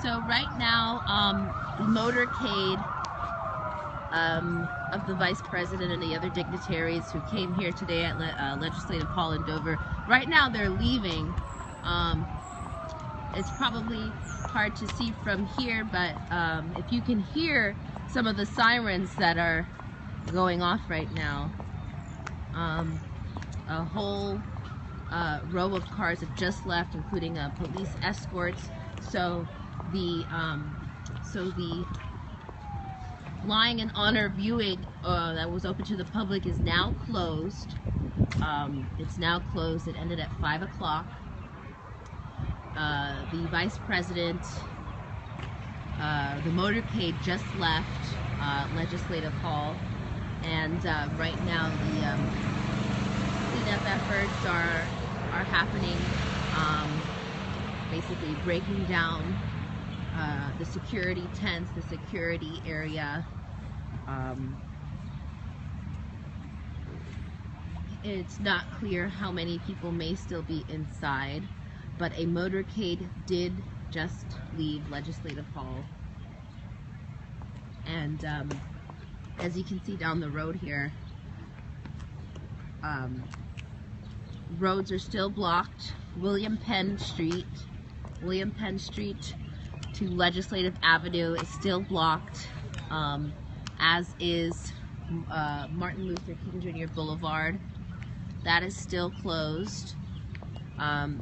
So right now, the motorcade of the Vice President and the other dignitaries who came here today at Legislative Hall in Dover, right now they're leaving. It's probably hard to see from here, but if you can hear some of the sirens that are going off right now, a whole row of cars have just left, including police escorts. So the Lying in Honor viewing that was open to the public is now closed. It's now closed. It ended at 5 o'clock. The Vice President, the motorcade just left Legislative Hall, and right now the cleanup efforts are happening, basically breaking down the security tents, the security area. It's not clear how many people may still be inside, but a motorcade did just leave Legislative Hall. And as you can see down the road here, roads are still blocked. William Penn Street to Legislative Avenue is still blocked, as is Martin Luther King Jr. Boulevard. That is still closed.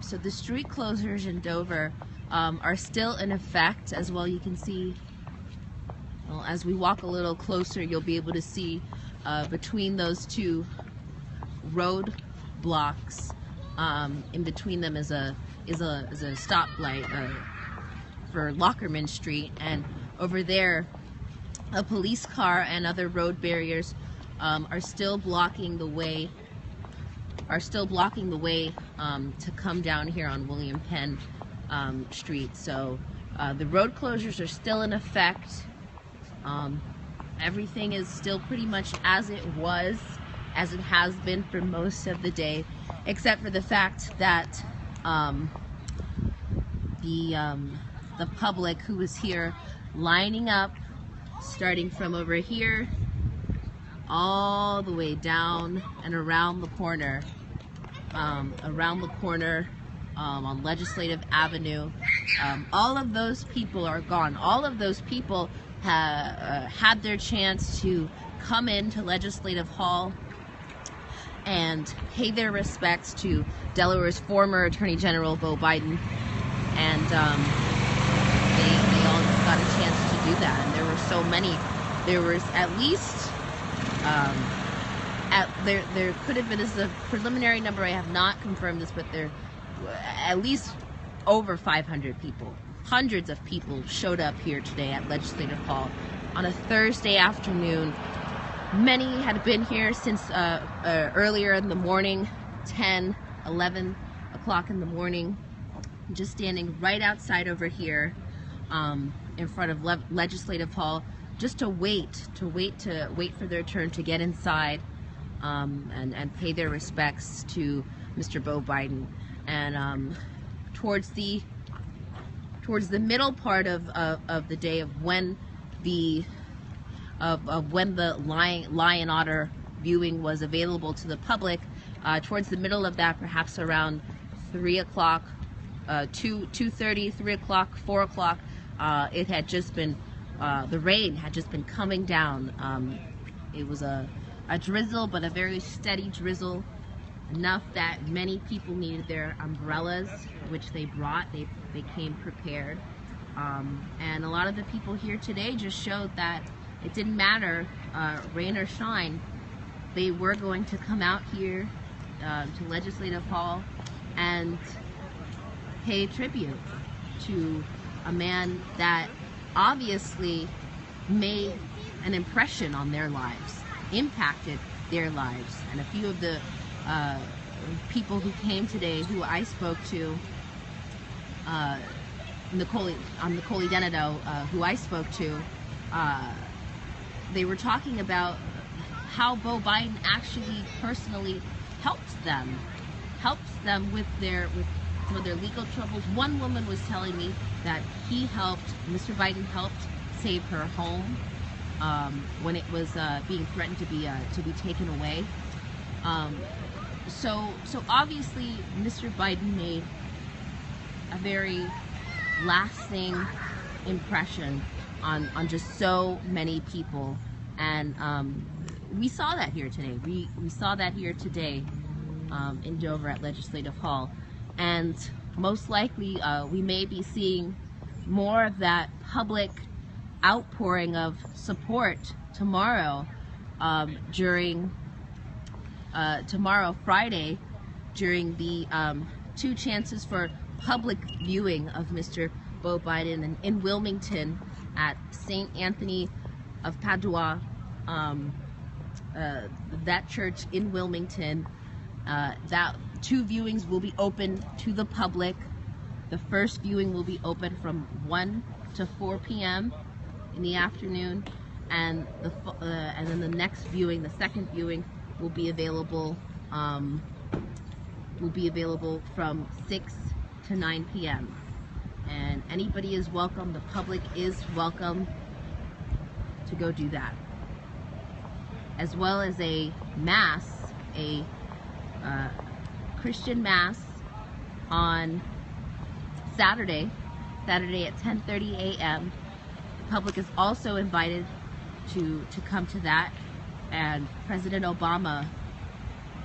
So the street closures in Dover are still in effect. As well, you can see, well, as we walk a little closer, you'll be able to see between those two road blocks, in between them is a stoplight for Lockerman Street, and over there a police car and other road barriers are still blocking the way to come down here on William Penn Street. So the road closures are still in effect. Everything is still pretty much as it has been for most of the day, except for the fact that the public who was here lining up, starting from over here all the way down and around the corner on Legislative Avenue. All of those people are gone. All of those people had their chance to come into Legislative Hall and pay their respects to Delaware's former Attorney General Beau Biden, and they all just got a chance to do that. And there were so many. There was at least there could have been, this is a preliminary number, I have not confirmed this, but there at least over 500 people, hundreds of people showed up here today at Legislative Hall on a Thursday afternoon. Many had been here since earlier in the morning, 10, 11 o'clock in the morning, just standing right outside over here in front of Legislative Hall, just to wait for their turn to get inside and pay their respects to Mr. Beau Biden. And towards the middle part of the day, of when the Lying in Honor viewing was available to the public, towards the middle of that, perhaps around 3 o'clock, 2:30, 3 o'clock, 4 o'clock, it had just been, the rain had just been coming down. It was a drizzle, but a very steady drizzle, enough that many people needed their umbrellas, which they brought. They came prepared. And a lot of the people here today just showed that it didn't matter, rain or shine, they were going to come out here to Legislative Hall and pay tribute to a man that obviously made an impression on their lives, impacted their lives. And a few of the people who came today, who I spoke to, Nicole Denado, who I spoke to, they were talking about how Beau Biden actually personally helps them with some of their legal troubles. One woman was telling me that Mr. Biden helped save her home when it was being threatened to be taken away. So obviously Mr. Biden made a very lasting impression on just so many people, and we saw that here today. We saw that here today in Dover at Legislative Hall, and most likely we may be seeing more of that public outpouring of support tomorrow, tomorrow Friday, during the 2 chances for public viewing of Mr. Beau Biden in Wilmington at St. Anthony of Padua, that church in Wilmington. That 2 viewings will be open to the public. The first viewing will be open from 1 to 4 p.m. in the afternoon, and then the next viewing, the second viewing, will be available from 6 to 9 p.m. and anybody is welcome. The public is welcome to go do that, as well as a mass, a Christian mass on Saturday at 10:30 a.m. The public is also invited to come to that, and President Obama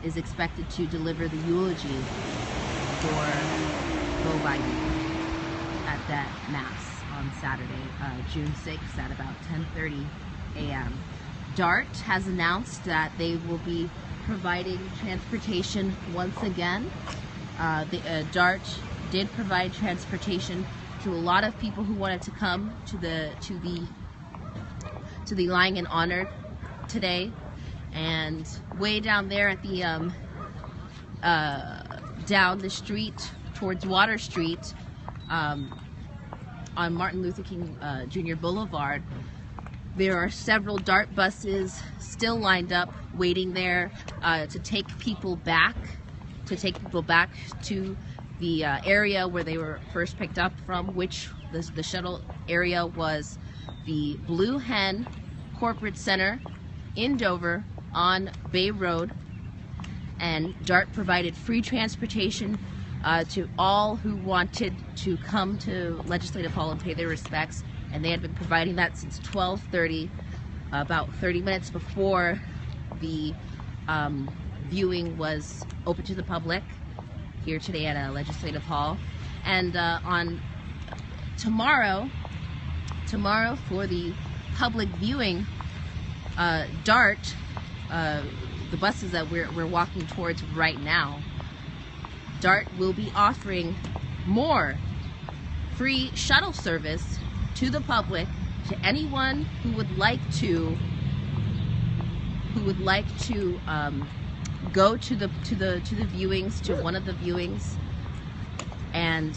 is expected to deliver the eulogy for Beau Biden at that mass on Saturday, June 6th at about 10:30 a.m. DART has announced that they will be providing transportation once again. DART did provide transportation to a lot of people who wanted to come to the lying in honor today, and way down there at the down the street towards Water Street, on Martin Luther King Jr. Boulevard, there are several DART buses still lined up waiting there to take people back to the area where they were first picked up from, which the shuttle area was the Blue Hen Corporate Center in Dover on Bay Road. And DART provided free transportation to all who wanted to come to Legislative Hall and pay their respects, and they had been providing that since 12:30, about 30 minutes before the viewing was open to the public here today at Legislative Hall. And on tomorrow for the public viewing, DART, the buses that we're walking towards right now, DART will be offering more free shuttle service to the public, to anyone who would like to go to the viewings, to one of the viewings, and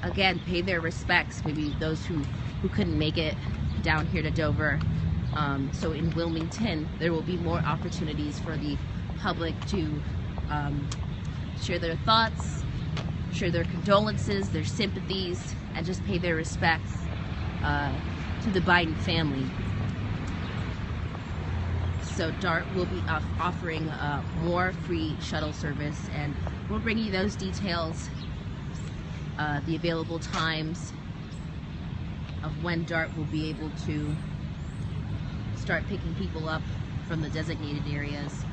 again pay their respects. Maybe those who couldn't make it down here to Dover. So in Wilmington, there will be more opportunities for the public to share their thoughts, share their condolences, their sympathies, and just pay their respects to the Biden family. So DART will be offering more free shuttle service, and we'll bring you those details, the available times of when DART will be able to start picking people up from the designated areas.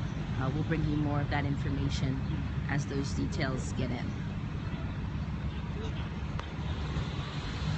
We'll bring you more of that information as those details get in.